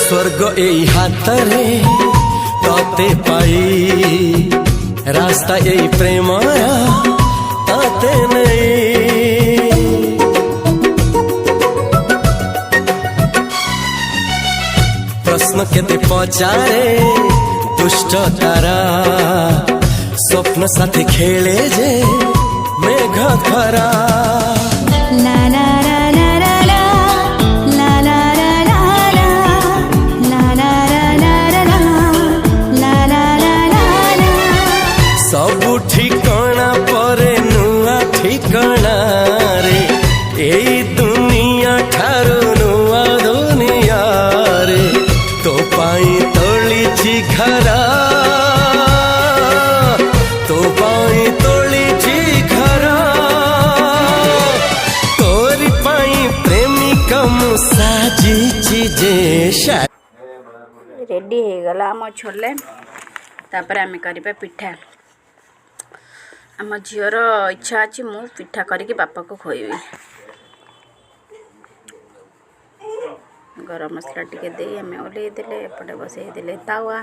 स्वर्ग एई हातरे तते पाई रास्ता एई प्रेम तते नहीं। प्रश्न केते पचारे दुष्ट तारा स्वप्न साथी खेले जे मेघ खरा। सबु ठिकाना परे नुआ ठिकाना रे एई दुनिया ठारू नुआ दुनिया रे। तो पाई तोलिछि घरा तो पाई तोलिछि घरा तोरी पाई प्रेमिका मु साजिछि जे। रेडी हो गला आम छोले तापर आम करिबा पिठा। आम झीर इच्छा अच्छी मु पिठा करके बापा को खोइबी। गरम मसला टिके दे आम ओल्लै देले एपटे बसई देले तावा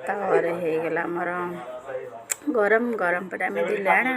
तावारे हो गला आमर गरम गरम पर आम दिले आना